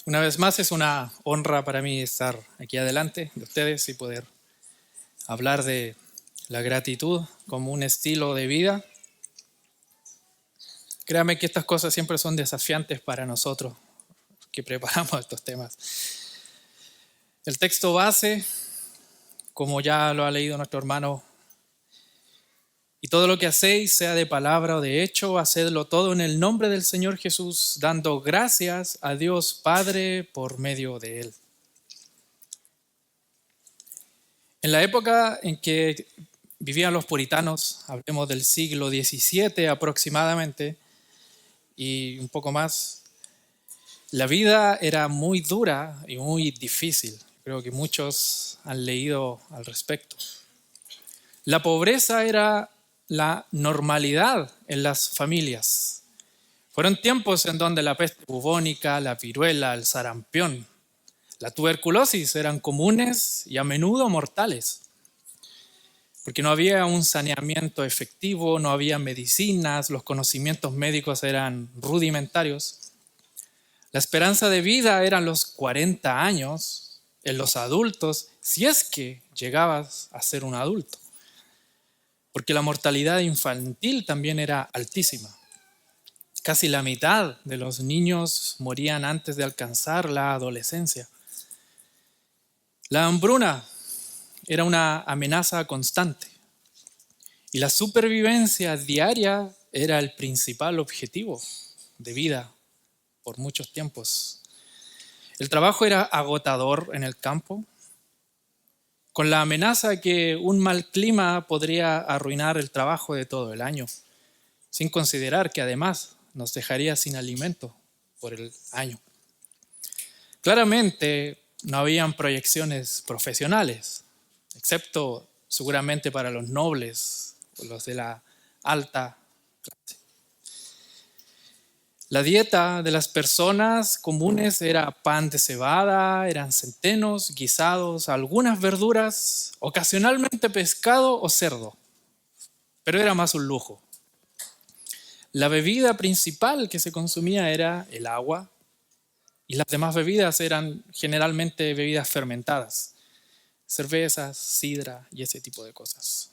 Una vez más es una honra para mí estar aquí adelante de ustedes y poder hablar de la gratitud como un estilo de vida. Créame que estas cosas siempre son desafiantes para nosotros que preparamos estos temas. El texto base, como ya lo ha leído nuestro hermano, y todo lo que hacéis, sea de palabra o de hecho, hacedlo todo en el nombre del Señor Jesús, dando gracias a Dios Padre por medio de Él. En la época en que vivían los puritanos, hablemos del siglo XVII aproximadamente, y un poco más, la vida era muy dura y muy difícil. Creo que muchos han leído al respecto. La pobreza era la normalidad en las familias. Fueron tiempos en donde la peste bubónica, la viruela, el sarampión, la tuberculosis eran comunes y a menudo mortales, porque no había un saneamiento efectivo, no había medicinas, los conocimientos médicos eran rudimentarios. La esperanza de vida eran los 40 años en los adultos, si es que llegabas a ser un adulto, porque la mortalidad infantil también era altísima. Casi la mitad de los niños morían antes de alcanzar la adolescencia. La hambruna era una amenaza constante y la supervivencia diaria era el principal objetivo de vida por muchos tiempos. El trabajo era agotador en el campo, con la amenaza que un mal clima podría arruinar el trabajo de todo el año, sin considerar que además nos dejaría sin alimento por el año. Claramente no habían proyecciones profesionales, excepto seguramente para los nobles o los de la alta clase. La dieta de las personas comunes era pan de cebada, eran centenos, guisados, algunas verduras, ocasionalmente pescado o cerdo, pero era más un lujo. La bebida principal que se consumía era el agua y las demás bebidas eran generalmente bebidas fermentadas, cervezas, sidra y ese tipo de cosas.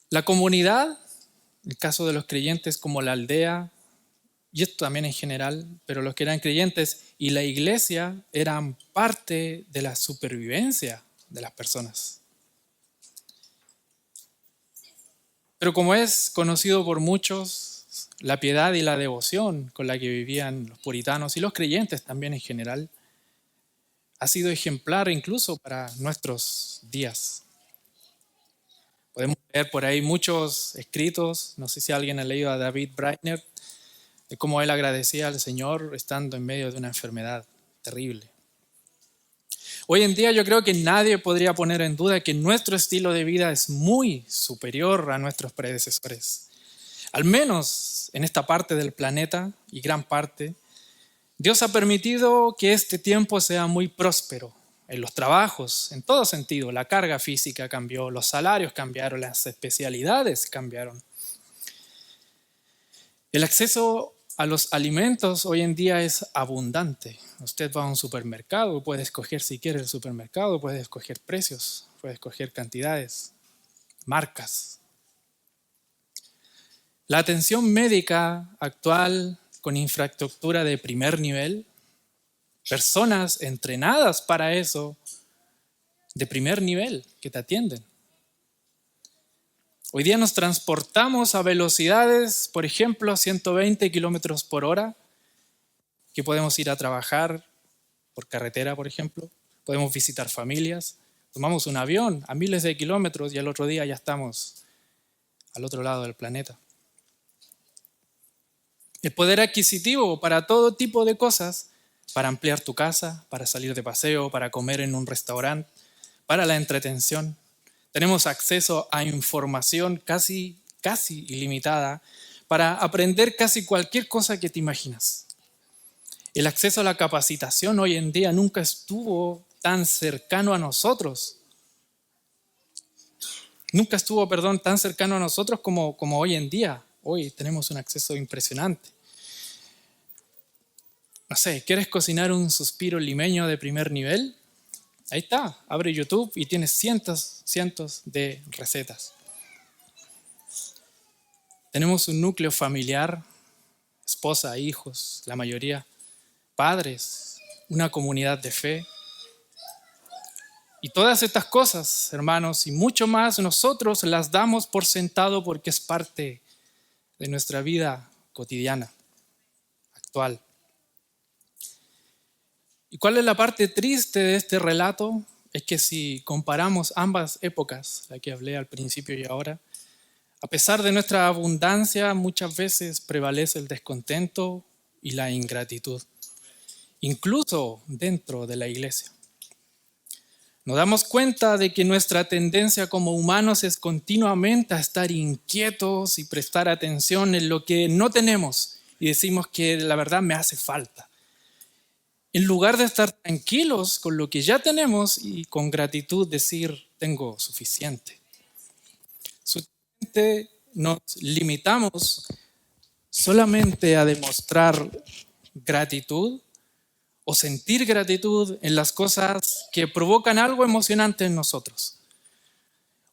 La comunidad, en el caso de los creyentes como la aldea, y esto también en general, pero los que eran creyentes y la iglesia eran parte de la supervivencia de las personas. Pero como es conocido por muchos, la piedad y la devoción con la que vivían los puritanos y los creyentes también en general ha sido ejemplar incluso para nuestros días. Podemos leer por ahí muchos escritos, no sé si alguien ha leído a David Brainerd, de cómo él agradecía al Señor estando en medio de una enfermedad terrible. Hoy en día yo creo que nadie podría poner en duda que nuestro estilo de vida es muy superior a nuestros predecesores. Al menos en esta parte del planeta y gran parte, Dios ha permitido que este tiempo sea muy próspero en los trabajos, en todo sentido. La carga física cambió, los salarios cambiaron, las especialidades cambiaron. El acceso a los alimentos hoy en día es abundante. Usted va a un supermercado, puede escoger si quiere el supermercado, puede escoger precios, puede escoger cantidades, marcas. La atención médica actual con infraestructura de primer nivel, personas entrenadas para eso, de primer nivel, que te atienden. Hoy día nos transportamos a velocidades, por ejemplo, 120 kilómetros por hora, que podemos ir a trabajar por carretera, por ejemplo. Podemos visitar familias. Tomamos un avión a miles de kilómetros y al otro día ya estamos al otro lado del planeta. El poder adquisitivo para todo tipo de cosas, para ampliar tu casa, para salir de paseo, para comer en un restaurante, para la entretención. Tenemos acceso a información casi ilimitada para aprender casi cualquier cosa que te imaginas. El acceso a la capacitación hoy en día nunca estuvo tan cercano a nosotros. Nunca estuvo, tan cercano a nosotros como hoy en día. Hoy tenemos un acceso impresionante. No sé, ¿quieres cocinar un suspiro limeño de primer nivel? Ahí está, abre YouTube y tienes cientos de recetas. Tenemos un núcleo familiar, esposa, hijos, la mayoría, padres, una comunidad de fe. Y todas estas cosas, hermanos, y mucho más, nosotros las damos por sentado porque es parte de nuestra vida cotidiana, actual. ¿Y cuál es la parte triste de este relato? Es que si comparamos ambas épocas, la que hablé al principio y ahora, a pesar de nuestra abundancia, muchas veces prevalece el descontento y la ingratitud, incluso dentro de la iglesia. Nos damos cuenta de que nuestra tendencia como humanos es continuamente a estar inquietos y prestar atención en lo que no tenemos y decimos que la verdad me hace falta. En lugar de estar tranquilos con lo que ya tenemos y con gratitud decir, tengo suficiente. Suficiente nos limitamos solamente a demostrar gratitud o sentir gratitud en las cosas que provocan algo emocionante en nosotros.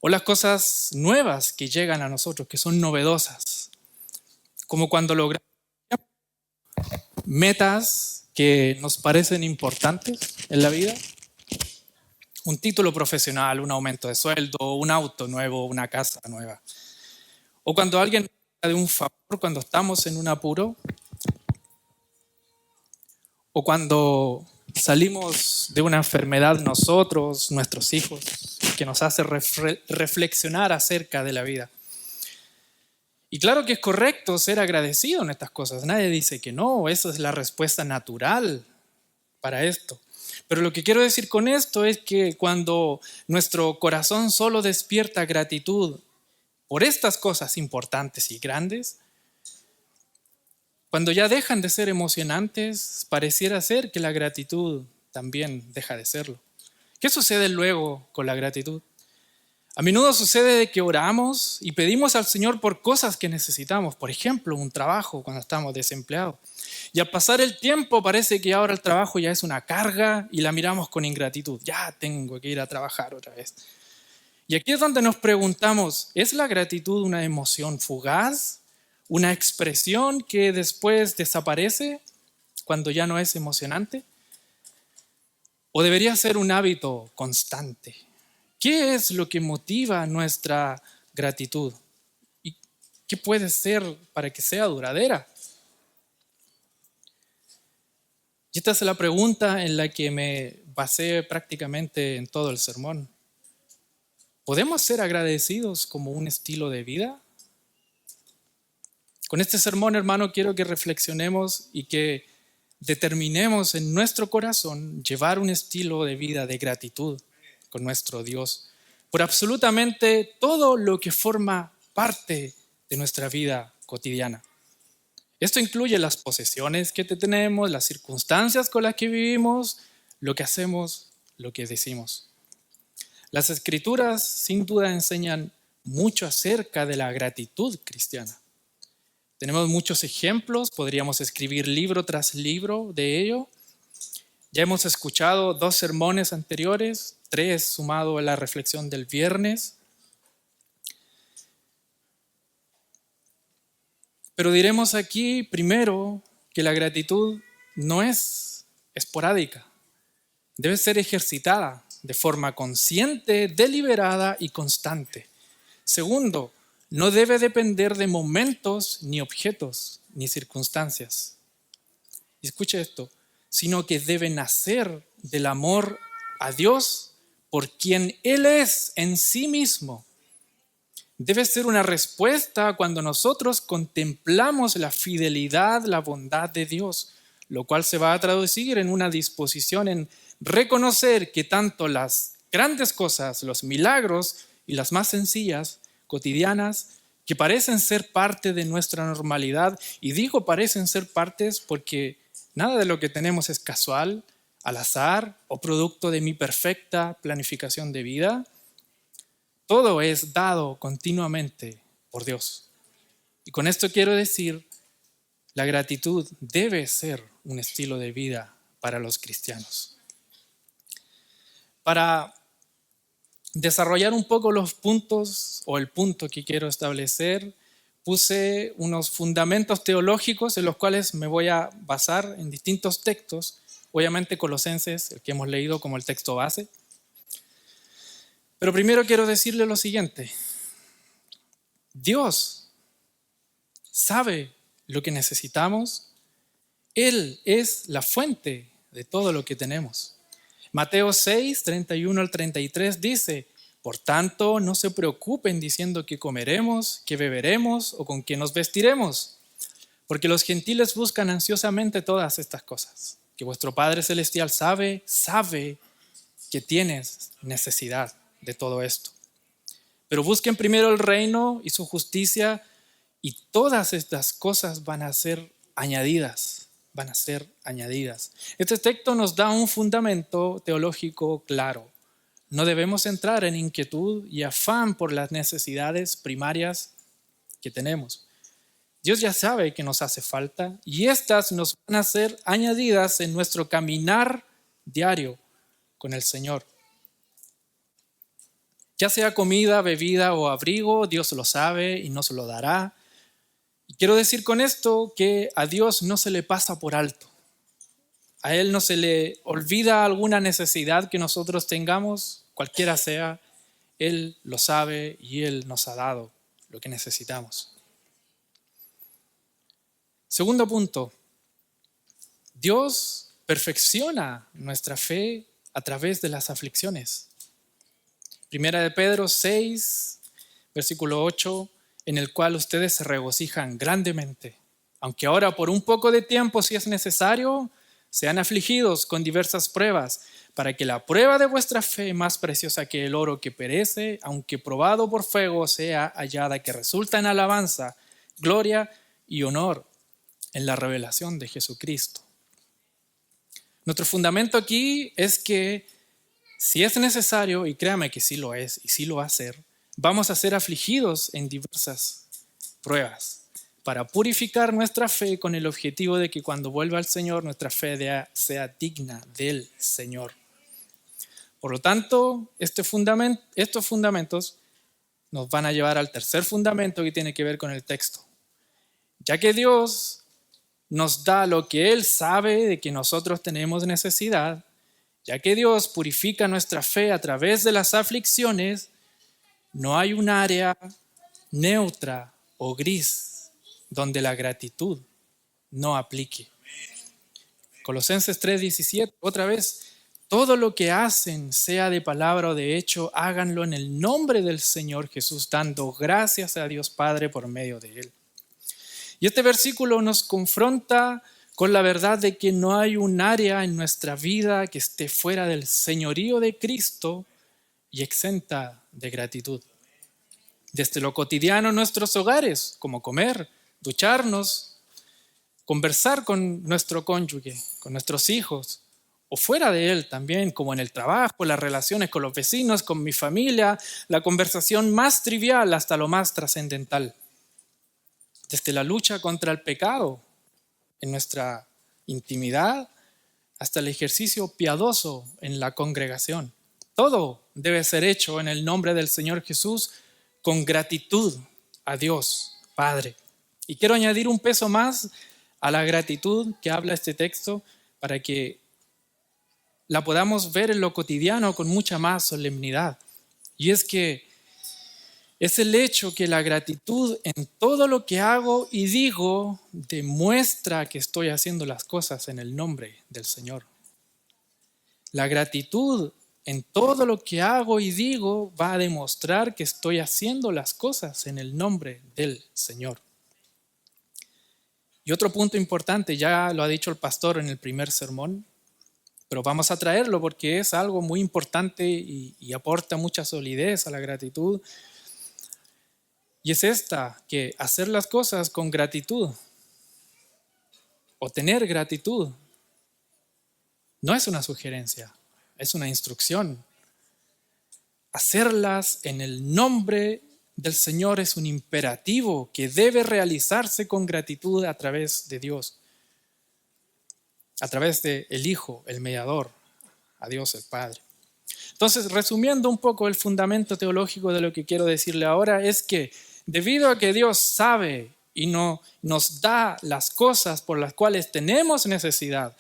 O las cosas nuevas que llegan a nosotros, que son novedosas. Como cuando logramos metas que nos parecen importantes en la vida. Un título profesional, un aumento de sueldo, un auto nuevo, una casa nueva. O cuando alguien nos da de un favor, cuando estamos en un apuro. O cuando salimos de una enfermedad nosotros, nuestros hijos, que nos hace reflexionar acerca de la vida. Y claro que es correcto ser agradecido en estas cosas. Nadie dice que no, esa es la respuesta natural para esto. Pero lo que quiero decir con esto es que cuando nuestro corazón solo despierta gratitud por estas cosas importantes y grandes, cuando ya dejan de ser emocionantes, pareciera ser que la gratitud también deja de serlo. ¿Qué sucede luego con la gratitud? A menudo sucede de que oramos y pedimos al Señor por cosas que necesitamos, por ejemplo, un trabajo cuando estamos desempleados. Y al pasar el tiempo parece que ahora el trabajo ya es una carga y la miramos con ingratitud. Ya tengo que ir a trabajar otra vez. Y aquí es donde nos preguntamos, ¿es la gratitud una emoción fugaz? ¿Una expresión que después desaparece cuando ya no es emocionante? ¿O debería ser un hábito constante? ¿Qué es lo que motiva nuestra gratitud? ¿Y qué puede ser para que sea duradera? Y esta es la pregunta en la que me basé prácticamente en todo el sermón. ¿Podemos ser agradecidos como un estilo de vida? Con este sermón, hermano, quiero que reflexionemos y que determinemos en nuestro corazón llevar un estilo de vida de gratitud con nuestro Dios por absolutamente todo lo que forma parte de nuestra vida cotidiana. Esto incluye las posesiones que tenemos, las circunstancias con las que vivimos, lo que hacemos, lo que decimos. Las Escrituras sin duda enseñan mucho acerca de la gratitud cristiana. Tenemos muchos ejemplos, podríamos escribir libro tras libro de ello. Ya hemos escuchado 2 sermones anteriores, 3 sumado a la reflexión del viernes. Pero diremos aquí primero que la gratitud no es esporádica, debe ser ejercitada de forma consciente, deliberada y constante. Segundo, no debe depender de momentos, ni objetos, ni circunstancias. Y escuche esto, sino que debe nacer del amor a Dios por quien Él es en sí mismo. Debe ser una respuesta cuando nosotros contemplamos la fidelidad, la bondad de Dios, lo cual se va a traducir en una disposición en reconocer que tanto las grandes cosas, los milagros y las más sencillas, cotidianas, que parecen ser parte de nuestra normalidad, y digo parecen ser partes porque nada de lo que tenemos es casual, al azar o producto de mi perfecta planificación de vida. Todo es dado continuamente por Dios. Y con esto quiero decir, la gratitud debe ser un estilo de vida para los cristianos. Para desarrollar un poco los puntos o el punto que quiero establecer, puse unos fundamentos teológicos en los cuales me voy a basar en distintos textos. Obviamente Colosenses, el que hemos leído como el texto base. Pero primero quiero decirle lo siguiente. Dios sabe lo que necesitamos. Él es la fuente de todo lo que tenemos. Mateo 6, 31 al 33 dice: por tanto, no se preocupen diciendo qué comeremos, qué beberemos o con qué nos vestiremos, porque los gentiles buscan ansiosamente todas estas cosas, que vuestro Padre Celestial sabe que tienes necesidad de todo esto. Pero busquen primero el reino y su justicia, y todas estas cosas van a ser añadidas. Este texto nos da un fundamento teológico claro. No debemos entrar en inquietud y afán por las necesidades primarias que tenemos. Dios ya sabe que nos hace falta y estas nos van a ser añadidas en nuestro caminar diario con el Señor. Ya sea comida, bebida o abrigo, Dios lo sabe y nos lo dará. Y quiero decir con esto que a Dios no se le pasa por alto. A Él no se le olvida alguna necesidad que nosotros tengamos, cualquiera sea. Él lo sabe y Él nos ha dado lo que necesitamos. Segundo punto, Dios perfecciona nuestra fe a través de las aflicciones. Primera de Pedro 6, versículo 8, en el cual ustedes se regocijan grandemente, aunque ahora por un poco de tiempo, si es necesario, sean afligidos con diversas pruebas, para que la prueba de vuestra fe, más preciosa que el oro que perece, aunque probado por fuego, sea hallada, que resulta en alabanza, gloria y honor en la revelación de Jesucristo. Nuestro fundamento aquí es que si es necesario, y créame que sí lo es y sí lo va a ser, vamos a ser afligidos en diversas pruebas para purificar nuestra fe con el objetivo de que cuando vuelva el Señor, nuestra fe sea digna del Señor. Por lo tanto, estos fundamentos nos van a llevar al tercer fundamento que tiene que ver con el texto. Ya que Dios nos da lo que Él sabe de que nosotros tenemos necesidad, ya que Dios purifica nuestra fe a través de las aflicciones, no hay un área neutra o gris donde la gratitud no aplique. Colosenses 3:17, otra vez, todo lo que hacen, sea de palabra o de hecho, háganlo en el nombre del Señor Jesús, dando gracias a Dios Padre por medio de Él. Y este versículo nos confronta con la verdad de que no hay un área en nuestra vida que esté fuera del señorío de Cristo y exenta de gratitud. Desde lo cotidiano en nuestros hogares, como comer, ducharnos, conversar con nuestro cónyuge, con nuestros hijos, o fuera de él también, como en el trabajo, las relaciones con los vecinos, con mi familia, la conversación más trivial hasta lo más trascendental. Desde la lucha contra el pecado en nuestra intimidad hasta el ejercicio piadoso en la congregación. Todo debe ser hecho en el nombre del Señor Jesús con gratitud a Dios Padre. Y quiero añadir un peso más a la gratitud que habla este texto para que la podamos ver en lo cotidiano con mucha más solemnidad. Y es que es el hecho que la gratitud en todo lo que hago y digo demuestra que estoy haciendo las cosas en el nombre del Señor. La gratitud en todo lo que hago y digo va a demostrar que estoy haciendo las cosas en el nombre del Señor. Y otro punto importante, ya lo ha dicho el pastor en el primer sermón, pero vamos a traerlo porque es algo muy importante y aporta mucha solidez a la gratitud. Y es esta, que hacer las cosas con gratitud o tener gratitud no es una sugerencia, es una instrucción. Hacerlas en el nombre del Señor es un imperativo que debe realizarse con gratitud a través de Dios. a través de el Hijo, el mediador, a Dios el Padre. Entonces, resumiendo un poco el fundamento teológico de lo que quiero decirle ahora, es que debido a que Dios sabe y no nos da las cosas por las cuales tenemos necesidad,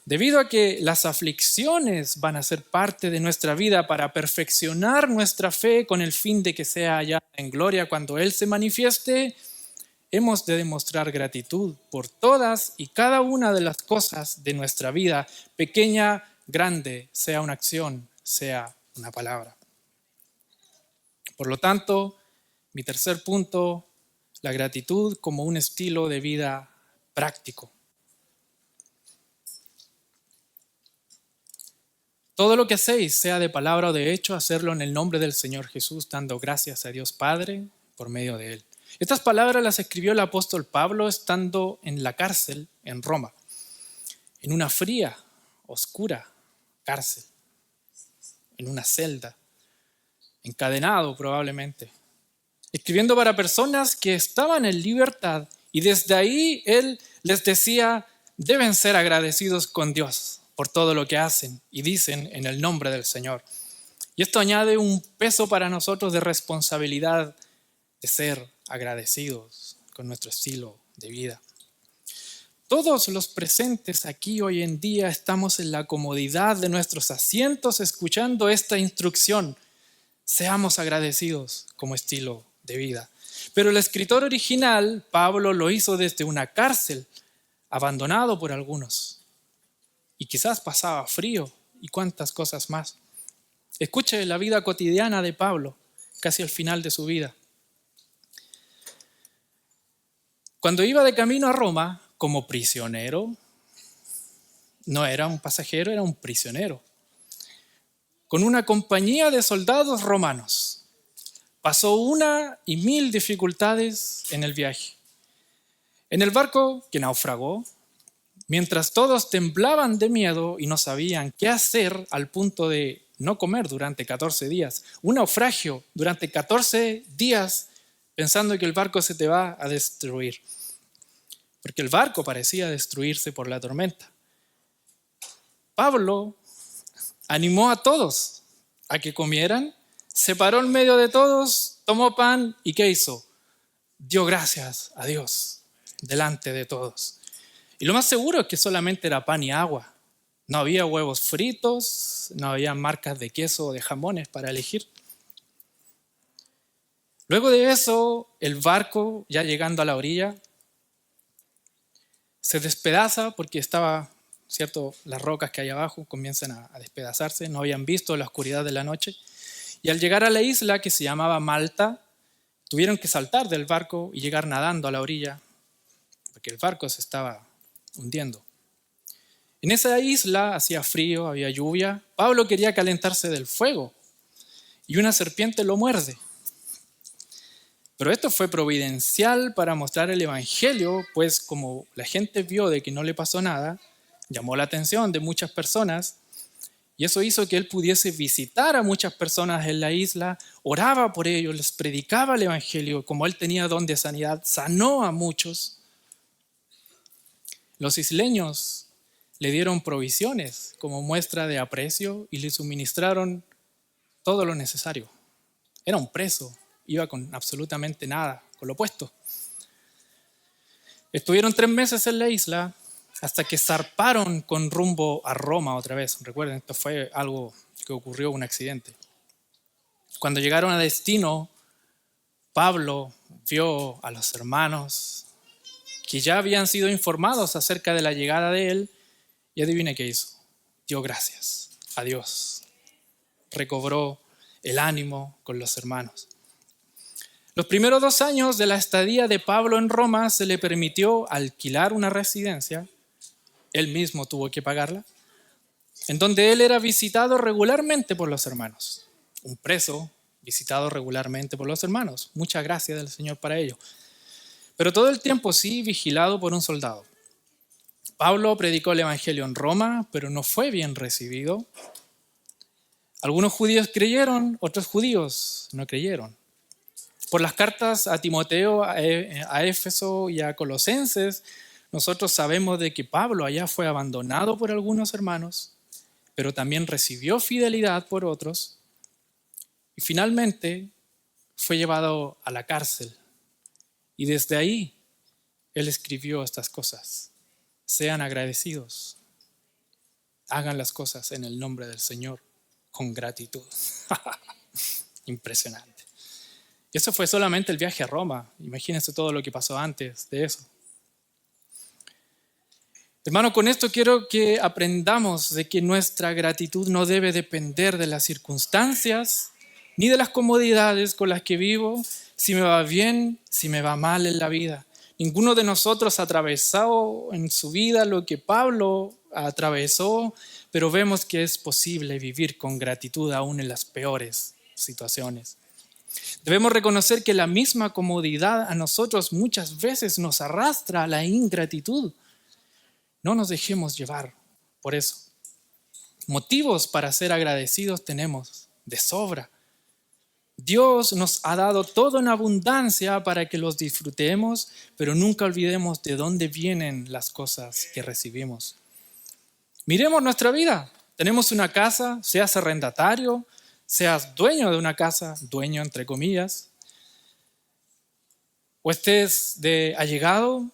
debido a que las aflicciones van a ser parte de nuestra vida para perfeccionar nuestra fe con el fin de que sea hallada en gloria cuando Él se manifieste, hemos de demostrar gratitud por todas y cada una de las cosas de nuestra vida, pequeña, grande, sea una acción, sea una palabra. Por lo tanto, mi tercer punto, la gratitud como un estilo de vida práctico. Todo lo que hacéis, sea de palabra o de hecho, hacerlo en el nombre del Señor Jesús, dando gracias a Dios Padre por medio de Él. Estas palabras las escribió el apóstol Pablo estando en la cárcel en Roma, en una fría, oscura cárcel, en una celda, encadenado probablemente, escribiendo para personas que estaban en libertad, y desde ahí él les decía: deben ser agradecidos con Dios por todo lo que hacen y dicen en el nombre del Señor. Y esto añade un peso para nosotros de responsabilidad de ser agradecidos con nuestro estilo de vida. Todos los presentes aquí hoy en día estamos en la comodidad de nuestros asientos escuchando esta instrucción: seamos agradecidos como estilo de vida. Pero el escritor original, Pablo, lo hizo desde una cárcel, abandonado por algunos. Y quizás pasaba frío y cuántas cosas más. Escuche la vida cotidiana de Pablo, casi al final de su vida. Cuando iba de camino a Roma como prisionero, no era un pasajero, era un prisionero, con una compañía de soldados romanos, pasó 1,000 dificultades en el viaje. En el barco que naufragó, mientras todos temblaban de miedo y no sabían qué hacer al punto de no comer durante 14 días, un naufragio durante 14 días pensando que el barco se te va a destruir, porque el barco parecía destruirse por la tormenta. Pablo animó a todos a que comieran, se paró en medio de todos, tomó pan y ¿qué hizo? Dio gracias a Dios delante de todos. Y lo más seguro es que solamente era pan y agua. No había huevos fritos, no había marcas de queso o de jamones para elegir. Luego de eso, el barco, ya llegando a la orilla, se despedaza porque estaba, ¿cierto? Las rocas que hay abajo comienzan a despedazarse, no habían visto la oscuridad de la noche. Y al llegar a la isla que se llamaba Malta, tuvieron que saltar del barco y llegar nadando a la orilla, porque el barco se estaba hundiendo. En esa isla hacía frío, había lluvia. Pablo quería calentarse del fuego y una serpiente lo muerde. Pero esto fue providencial para mostrar el evangelio, pues como la gente vio de que no le pasó nada, llamó la atención de muchas personas y eso hizo que él pudiese visitar a muchas personas en la isla, oraba por ellos, les predicaba el evangelio, como él tenía don de sanidad, sanó a muchos. Los isleños le dieron provisiones como muestra de aprecio y le suministraron todo lo necesario. Era un preso, iba con absolutamente nada, con lo opuesto. Estuvieron 3 meses en la isla hasta que zarparon con rumbo a Roma otra vez. Recuerden, esto fue algo que ocurrió, un accidente. Cuando llegaron a destino, Pablo vio a los hermanos que ya habían sido informados acerca de la llegada de él y adivine qué hizo. Dio gracias a Dios. Recobró el ánimo con los hermanos. Los primeros 2 años de la estadía de Pablo en Roma se le permitió alquilar una residencia, él mismo tuvo que pagarla, en donde él era visitado regularmente por los hermanos. Un preso visitado regularmente por los hermanos. Muchas gracias del Señor para ello. Pero todo el tiempo sí vigilado por un soldado. Pablo predicó el evangelio en Roma, pero no fue bien recibido. Algunos judíos creyeron, otros judíos no creyeron. Por las cartas a Timoteo, a Éfeso y a Colosenses, nosotros sabemos de que Pablo allá fue abandonado por algunos hermanos, pero también recibió fidelidad por otros y finalmente fue llevado a la cárcel. Y desde ahí él escribió estas cosas. Sean agradecidos. Hagan las cosas en el nombre del Señor con gratitud. Impresionante. Y eso fue solamente el viaje a Roma. Imagínense todo lo que pasó antes de eso. Hermano, con esto quiero que aprendamos de que nuestra gratitud no debe depender de las circunstancias ni de las comodidades con las que vivo, si me va bien, si me va mal en la vida. Ninguno de nosotros ha atravesado en su vida lo que Pablo atravesó, pero vemos que es posible vivir con gratitud aún en las peores situaciones. Debemos reconocer que la misma comodidad a nosotros muchas veces nos arrastra a la ingratitud. No nos dejemos llevar por eso. Motivos para ser agradecidos tenemos de sobra. Dios nos ha dado todo en abundancia para que los disfrutemos, pero nunca olvidemos de dónde vienen las cosas que recibimos. Miremos nuestra vida. Tenemos una casa, seas arrendatario, seas dueño de una casa, dueño entre comillas, o estés de allegado,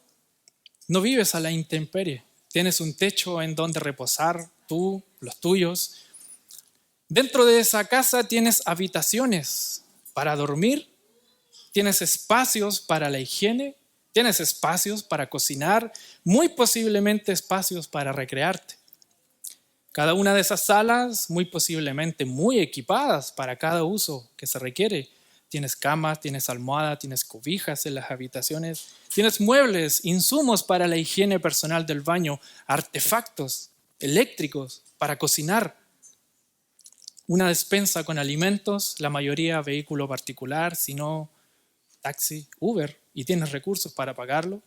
no vives a la intemperie. Tienes un techo en donde reposar, tú, los tuyos. Dentro de esa casa tienes habitaciones para dormir, tienes espacios para la higiene, tienes espacios para cocinar, muy posiblemente espacios para recrearte. Cada una de esas salas, muy posiblemente muy equipadas para cada uso que se requiere. Tienes camas, tienes almohadas, tienes cobijas en las habitaciones, tienes muebles, insumos para la higiene personal del baño, artefactos eléctricos para cocinar, una despensa con alimentos, la mayoría vehículo particular, si no taxi, Uber, y tienes recursos para pagarlo.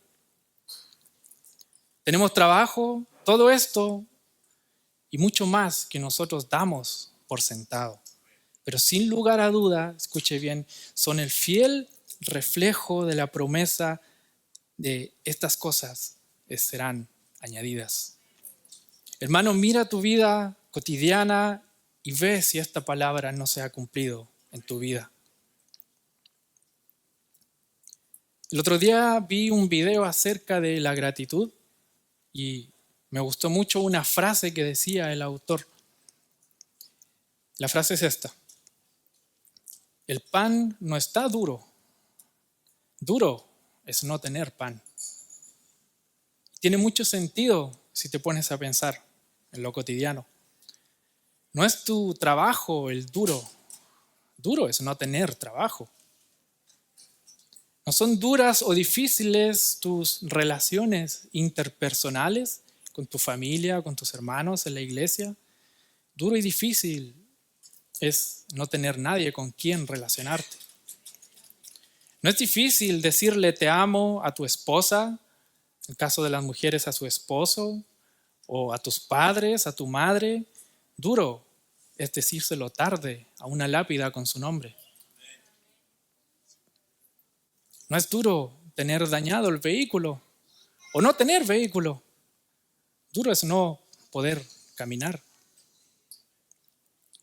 Tenemos trabajo, todo esto y mucho más que nosotros damos por sentado. Pero sin lugar a duda, escuche bien, son el fiel reflejo de la promesa de estas cosas serán añadidas. Hermano, mira tu vida cotidiana y ve si esta palabra no se ha cumplido en tu vida. El otro día vi un video acerca de la gratitud y me gustó mucho una frase que decía el autor. La frase es esta: el pan no está duro. Duro es no tener pan. Tiene mucho sentido si te pones a pensar en lo cotidiano. No es tu trabajo el duro. Duro es no tener trabajo. No son duras o difíciles tus relaciones interpersonales con tu familia, con tus hermanos en la iglesia. Duro y difícil es no tener nadie con quien relacionarte. No es difícil decirle te amo a tu esposa, en el caso de las mujeres a su esposo, o a tus padres, a tu madre. Duro es decírselo tarde a una lápida con su nombre. No es duro tener dañado el vehículo o no tener vehículo. Duro es no poder caminar.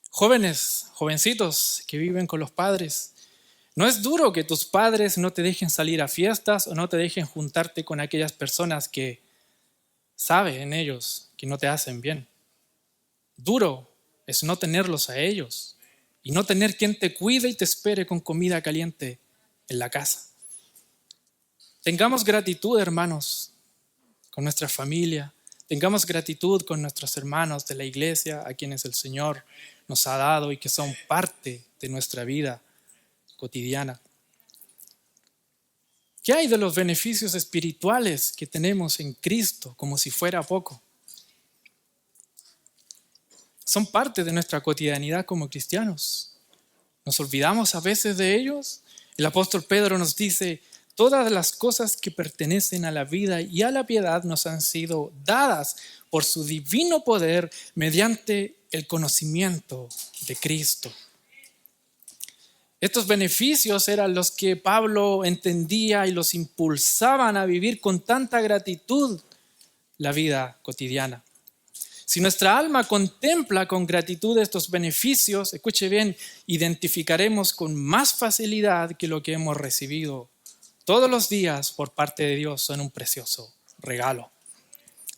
Jóvenes, jovencitos que viven con los padres, no es duro que tus padres no te dejen salir a fiestas o no te dejen juntarte con aquellas personas que saben ellos que no te hacen bien. Duro es no tenerlos a ellos y no tener quien te cuide y te espere con comida caliente en la casa. Tengamos gratitud, hermanos, con nuestra familia. Tengamos gratitud con nuestros hermanos de la iglesia, a quienes el Señor nos ha dado y que son parte de nuestra vida cotidiana. ¿Qué hay de los beneficios espirituales que tenemos en Cristo como si fuera poco? Son parte de nuestra cotidianidad como cristianos. ¿Nos olvidamos a veces de ellos? El apóstol Pedro nos dice: todas las cosas que pertenecen a la vida y a la piedad nos han sido dadas por su divino poder mediante el conocimiento de Cristo. Estos beneficios eran los que Pablo entendía y los impulsaban a vivir con tanta gratitud la vida cotidiana. Si nuestra alma contempla con gratitud estos beneficios, escuche bien, identificaremos con más facilidad que lo que hemos recibido todos los días por parte de Dios son un precioso regalo.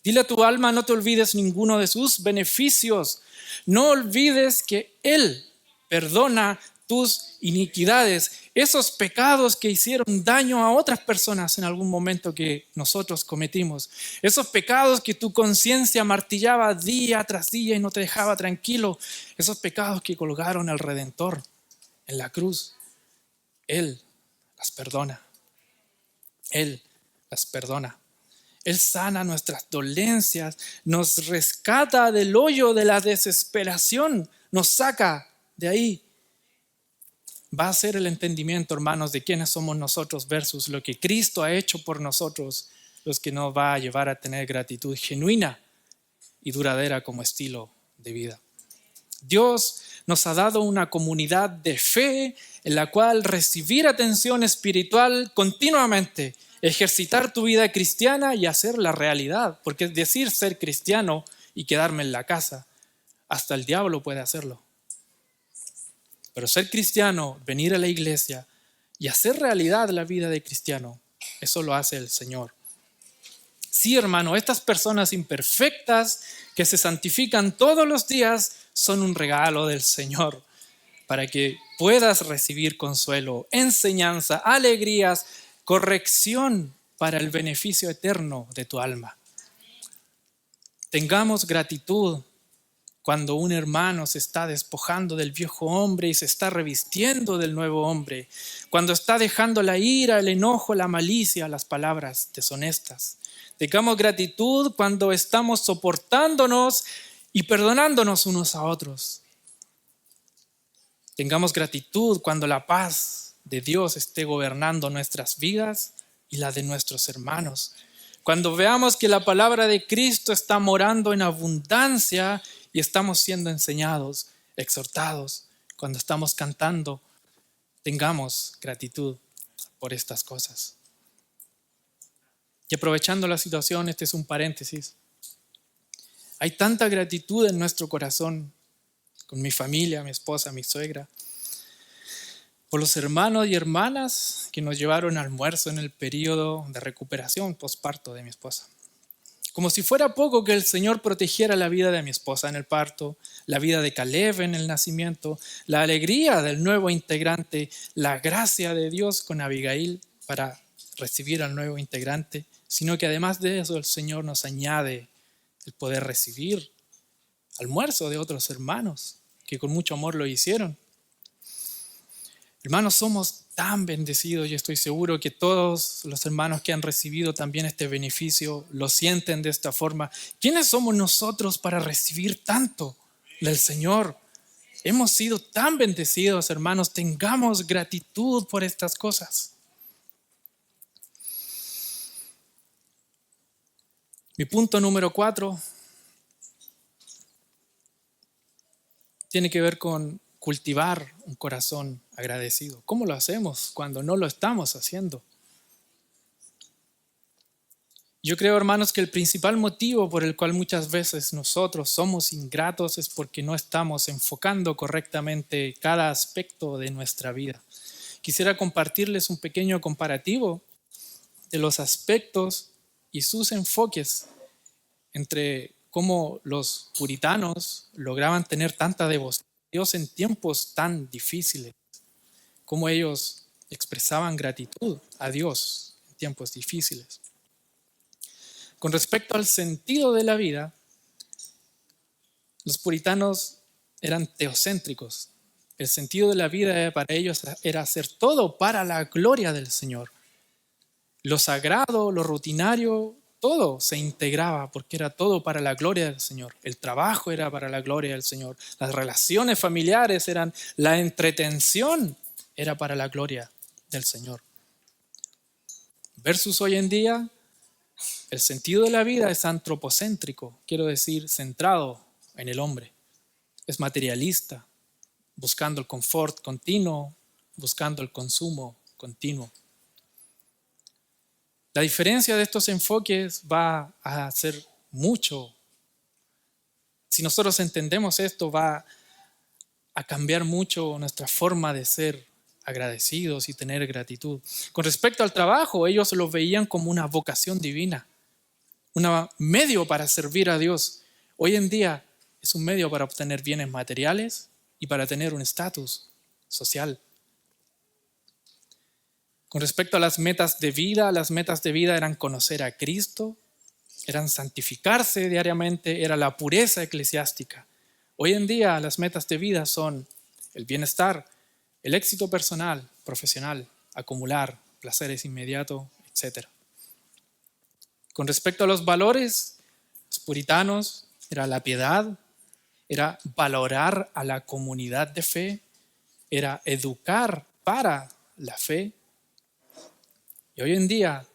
Dile a tu alma, no te olvides ninguno de sus beneficios. No olvides que Él perdona tus iniquidades, esos pecados que hicieron daño a otras personas en algún momento que nosotros cometimos, esos pecados que tu conciencia martillaba día tras día y no te dejaba tranquilo, esos pecados que colgaron al Redentor en la cruz. Él las perdona. Él las perdona. Él sana nuestras dolencias, nos rescata del hoyo de la desesperación, nos saca de ahí. Va a ser el entendimiento, hermanos, de quiénes somos nosotros versus lo que Cristo ha hecho por nosotros, los que nos va a llevar a tener gratitud genuina y duradera como estilo de vida. Dios nos ha dado una comunidad de fe en la cual recibir atención espiritual continuamente, ejercitar tu vida cristiana y hacerla realidad. Porque es decir ser cristiano y quedarme en la casa, hasta el diablo puede hacerlo. Pero ser cristiano, venir a la iglesia y hacer realidad la vida de cristiano, eso lo hace el Señor. Sí, hermano, estas personas imperfectas que se santifican todos los días son un regalo del Señor para que puedas recibir consuelo, enseñanza, alegrías, corrección para el beneficio eterno de tu alma. Tengamos gratitud cuando un hermano se está despojando del viejo hombre y se está revistiendo del nuevo hombre, cuando está dejando la ira, el enojo, la malicia, las palabras deshonestas. Tengamos gratitud cuando estamos soportándonos y perdonándonos unos a otros. Tengamos gratitud cuando la paz de Dios esté gobernando nuestras vidas y la de nuestros hermanos. Cuando veamos que la palabra de Cristo está morando en abundancia y estamos siendo enseñados, exhortados, cuando estamos cantando, tengamos gratitud por estas cosas. Y aprovechando la situación, este es un paréntesis. Hay tanta gratitud en nuestro corazón, con mi familia, mi esposa, mi suegra, por los hermanos y hermanas que nos llevaron almuerzo en el periodo de recuperación posparto de mi esposa. Como si fuera poco que el Señor protegiera la vida de mi esposa en el parto, la vida de Caleb en el nacimiento, la alegría del nuevo integrante, la gracia de Dios con Abigail para recibir al nuevo integrante, sino que además de eso el Señor nos añade el poder recibir almuerzo de otros hermanos que con mucho amor lo hicieron. Hermanos, somos tan bendecidos y estoy seguro que todos los hermanos que han recibido también este beneficio lo sienten de esta forma. ¿Quiénes somos nosotros para recibir tanto del Señor? Hemos sido tan bendecidos, hermanos, tengamos gratitud por estas cosas. Mi punto número 4 tiene que ver con cultivar un corazón agradecido. ¿Cómo lo hacemos cuando no lo estamos haciendo? Yo creo, hermanos, que el principal motivo por el cual muchas veces nosotros somos ingratos es porque no estamos enfocando correctamente cada aspecto de nuestra vida. Quisiera compartirles un pequeño comparativo de los aspectos y sus enfoques entre cómo los puritanos lograban tener tanta devoción a Dios en tiempos tan difíciles, cómo ellos expresaban gratitud a Dios en tiempos difíciles. Con respecto al sentido de la vida, los puritanos eran teocéntricos. El sentido de la vida para ellos era hacer todo para la gloria del Señor. Lo sagrado, lo rutinario, todo se integraba porque era todo para la gloria del Señor. El trabajo era para la gloria del Señor. Las relaciones familiares eran, la entretención era para la gloria del Señor. Versus hoy en día, el sentido de la vida es antropocéntrico, quiero decir, centrado en el hombre. Es materialista, buscando el confort continuo, buscando el consumo continuo. La diferencia de estos enfoques va a ser mucho. Si nosotros entendemos esto, va a cambiar mucho nuestra forma de ser agradecidos y tener gratitud. Con respecto al trabajo, ellos lo veían como una vocación divina, un medio para servir a Dios. Hoy en día es un medio para obtener bienes materiales y para tener un estatus social. Con respecto a las metas de vida eran conocer a Cristo, eran santificarse diariamente, era la pureza eclesiástica. Hoy en día las metas de vida son el bienestar, el éxito personal, profesional, acumular placeres inmediatos, etc. Con respecto a los valores, los puritanos era la piedad, era valorar a la comunidad de fe, era educar para la fe. Y hoy en día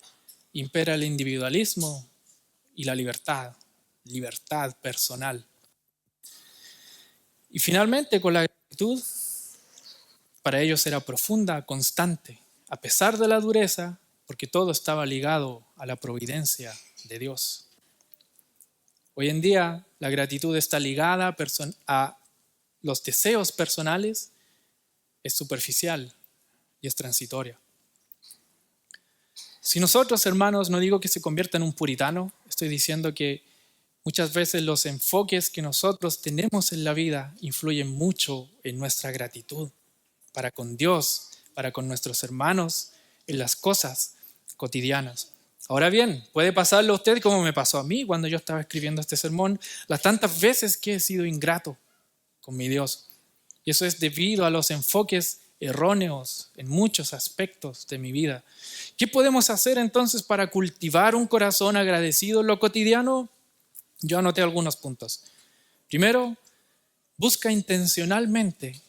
impera el individualismo y la libertad personal. Y finalmente, con la gratitud, para ellos era profunda, constante, a pesar de la dureza, porque todo estaba ligado a la providencia de Dios. Hoy en día, la gratitud está ligada a los deseos personales, es superficial y es transitoria. Si nosotros, hermanos, no digo que se convierta en un puritano, estoy diciendo que muchas veces los enfoques que nosotros tenemos en la vida influyen mucho en nuestra gratitud para con Dios, para con nuestros hermanos, en las cosas cotidianas. Ahora bien, puede pasarle a usted como me pasó a mí cuando yo estaba escribiendo este sermón, las tantas veces que he sido ingrato con mi Dios. Y eso es debido a los enfoques erróneos en muchos aspectos de mi vida. ¿Qué podemos hacer entonces para cultivar un corazón agradecido en lo cotidiano? Yo anoté algunos puntos. Primero, busca intencionalmente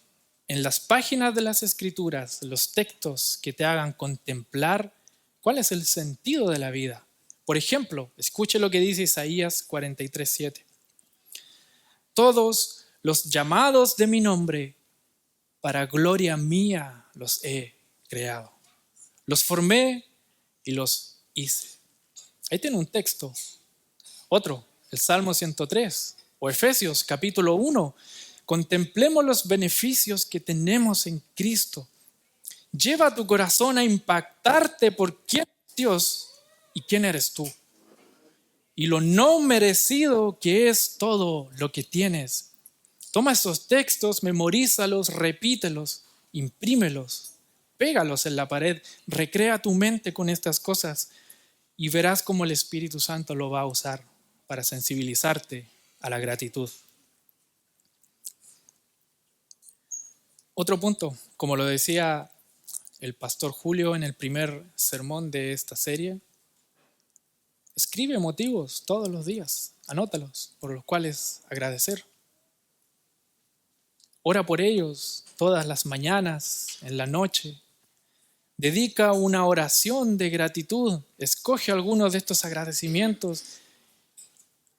en las páginas de las Escrituras los textos que te hagan contemplar cuál es el sentido de la vida. Por ejemplo, escuche lo que dice Isaías 43:7. Todos los llamados de mi nombre, para gloria mía los he creado. Los formé y los hice. Ahí tiene un texto. Otro, el Salmo 103 o Efesios capítulo 1. Contemplemos los beneficios que tenemos en Cristo. Lleva tu corazón a impactarte por quién es Dios y quién eres tú. Y lo no merecido que es todo lo que tienes. Toma esos textos, memorízalos, repítelos, imprímelos, pégalos en la pared, recrea tu mente con estas cosas y verás cómo el Espíritu Santo lo va a usar para sensibilizarte a la gratitud. Otro punto, como lo decía el pastor Julio en el primer sermón de esta serie, escribe motivos todos los días, anótalos, por los cuales agradecer. Ora por ellos todas las mañanas, en la noche. Dedica una oración de gratitud. Escoge algunos de estos agradecimientos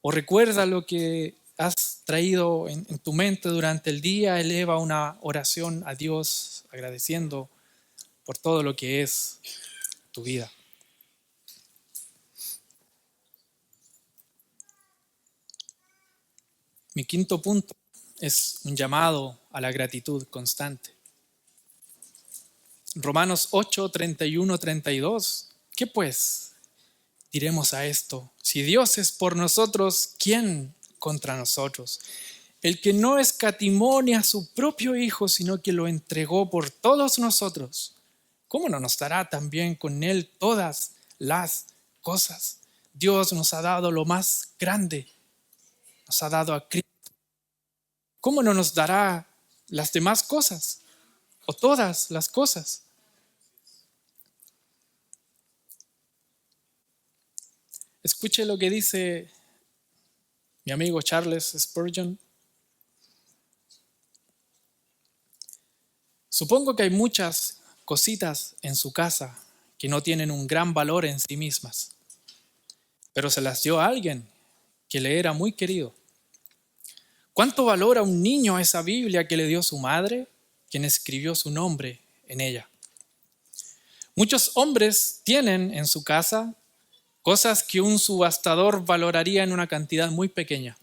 o recuerda lo que has traído en tu mente durante el día. Eleva una oración a Dios agradeciendo por todo lo que es tu vida. Mi quinto punto es un llamado a la gratitud constante. Romanos 8, 31, 32. ¿Qué pues diremos a esto? Si Dios es por nosotros, ¿quién contra nosotros? El que no escatimó ni a su propio Hijo, sino que lo entregó por todos nosotros, ¿cómo no nos dará también con Él todas las cosas? Dios nos ha dado lo más grande, nos ha dado a Cristo. ¿Cómo no nos dará las demás cosas o todas las cosas? Escuche lo que dice mi amigo Charles Spurgeon. Supongo que hay muchas cositas en su casa que no tienen un gran valor en sí mismas, pero se las dio a alguien que le era muy querido. ¿Cuánto valora un niño esa Biblia que le dio su madre, quien escribió su nombre en ella. Muchos hombres tienen en su casa cosas que un subastador valoraría en una cantidad muy pequeña,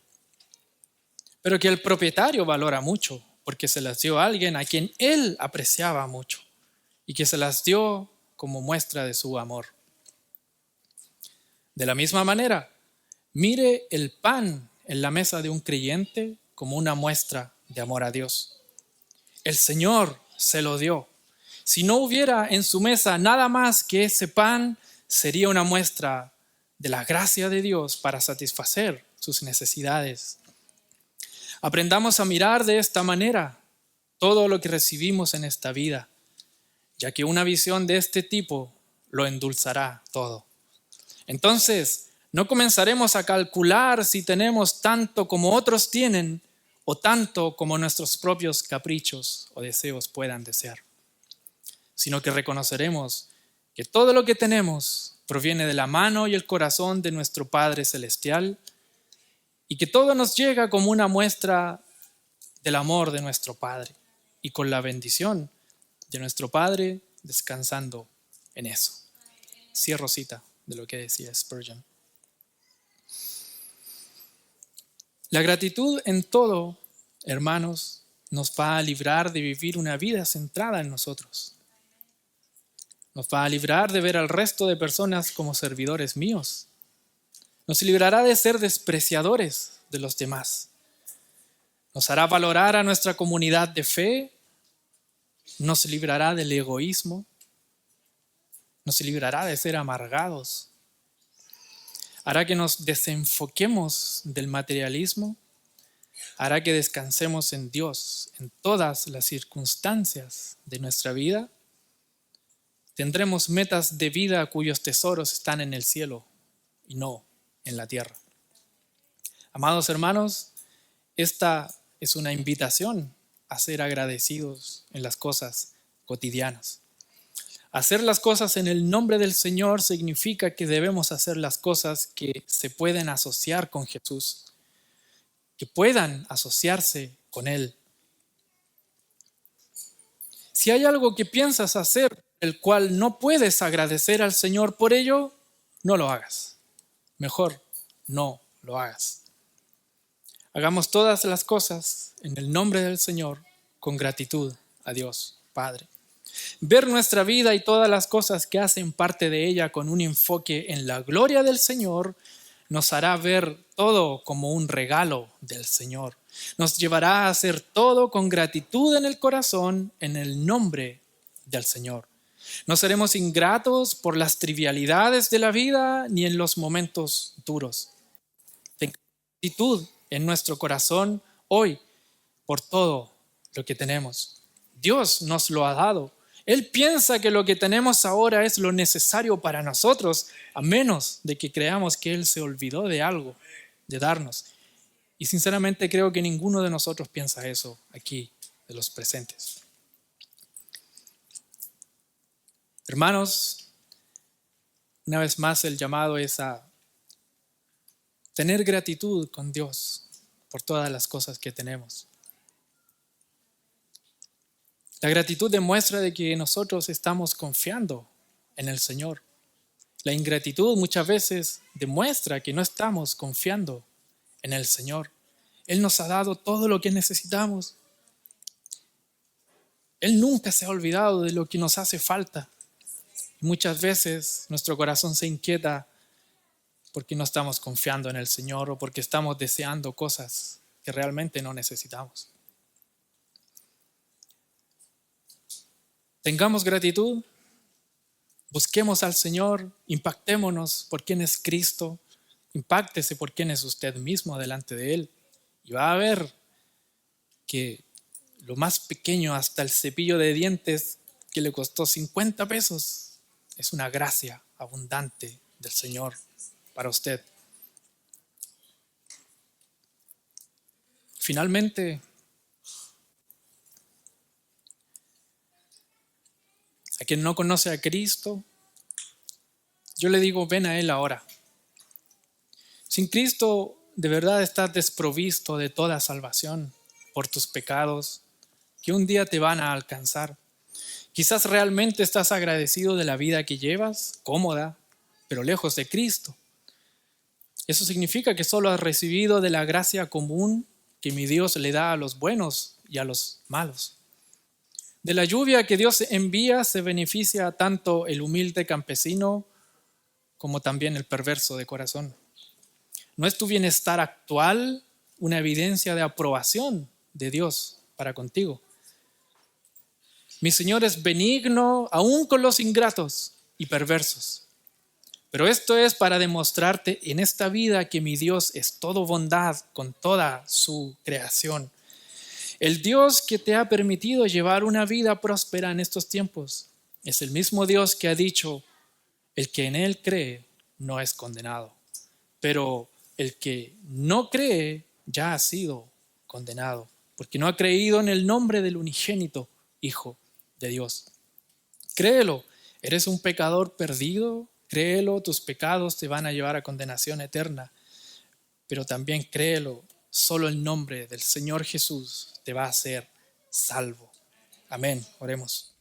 pero que el propietario valora mucho porque se las dio a alguien a quien él apreciaba mucho y que se las dio como muestra de su amor. De la misma manera, mire el pan en la mesa de un creyente como una muestra de amor a Dios. El Señor se lo dio. Si no hubiera en su mesa nada más que ese pan, sería una muestra de la gracia de Dios para satisfacer sus necesidades. Aprendamos a mirar de esta manera todo lo que recibimos en esta vida, ya que una visión de este tipo lo endulzará todo. Entonces, no comenzaremos a calcular si tenemos tanto como otros tienen o tanto como nuestros propios caprichos o deseos puedan desear, sino que reconoceremos que todo lo que tenemos proviene de la mano y el corazón de nuestro Padre Celestial y que todo nos llega como una muestra del amor de nuestro Padre y con la bendición de nuestro Padre descansando en eso. Cierro cita de lo que decía Spurgeon. La gratitud en todo, hermanos, nos va a librar de vivir una vida centrada en nosotros. Nos va a librar de ver al resto de personas como servidores míos. Nos librará de ser despreciadores de los demás. Nos hará valorar a nuestra comunidad de fe. Nos librará del egoísmo. Nos librará de ser amargados. Hará que nos desenfoquemos del materialismo. Hará que descansemos en Dios en todas las circunstancias de nuestra vida. Tendremos metas de vida cuyos tesoros están en el cielo y no en la tierra. Amados hermanos, esta es una invitación a ser agradecidos en las cosas cotidianas. Hacer las cosas en el nombre del Señor significa que debemos hacer las cosas que se pueden asociar con Jesús, que puedan asociarse con Él. Si hay algo que piensas hacer, el cual no puedes agradecer al Señor por ello, no lo hagas. Mejor no lo hagas. Hagamos todas las cosas en el nombre del Señor con gratitud a Dios Padre. Ver nuestra vida y todas las cosas que hacen parte de ella con un enfoque en la gloria del Señor nos hará ver todo como un regalo del Señor. Nos llevará a hacer todo con gratitud en el corazón en el nombre del Señor. No seremos ingratos por las trivialidades de la vida ni en los momentos duros. Tengamos gratitud en nuestro corazón hoy por todo lo que tenemos. Dios nos lo ha dado. Él piensa que lo que tenemos ahora es lo necesario para nosotros, a menos de que creamos que Él se olvidó de algo, de darnos. Y sinceramente creo que ninguno de nosotros piensa eso aquí, de los presentes. Hermanos, una vez más el llamado es a tener gratitud con Dios por todas las cosas que tenemos. La gratitud demuestra de que nosotros estamos confiando en el Señor. La ingratitud muchas veces demuestra que no estamos confiando en el Señor. Él nos ha dado todo lo que necesitamos. Él nunca se ha olvidado de lo que nos hace falta. Muchas veces nuestro corazón se inquieta porque no estamos confiando en el Señor o porque estamos deseando cosas que realmente no necesitamos. Tengamos gratitud, busquemos al Señor, impactémonos por quién es Cristo, impáctese por quién es usted mismo delante de Él y va a ver que lo más pequeño, hasta el cepillo de dientes que le costó 50 pesos, es una gracia abundante del Señor para usted. Finalmente, a quien no conoce a Cristo, yo le digo, ven a Él ahora. Sin Cristo, de verdad estás desprovisto de toda salvación por tus pecados que un día te van a alcanzar. Quizás realmente estás agradecido de la vida que llevas, cómoda, pero lejos de Cristo. Eso significa que solo has recibido de la gracia común que mi Dios le da a los buenos y a los malos. De la lluvia que Dios envía se beneficia tanto el humilde campesino como también el perverso de corazón. ¿No es tu bienestar actual una evidencia de aprobación de Dios para contigo? Mi Señor es benigno aún con los ingratos y perversos. Pero esto es para demostrarte en esta vida que mi Dios es todo bondad con toda su creación. El Dios que te ha permitido llevar una vida próspera en estos tiempos es el mismo Dios que ha dicho, el que en Él cree no es condenado, pero el que no cree ya ha sido condenado, porque no ha creído en el nombre del unigénito Hijo de Dios. Créelo, eres un pecador perdido, créelo, tus pecados te van a llevar a condenación eterna, pero también créelo, solo el nombre del Señor Jesús te va a hacer salvo. Amén, oremos.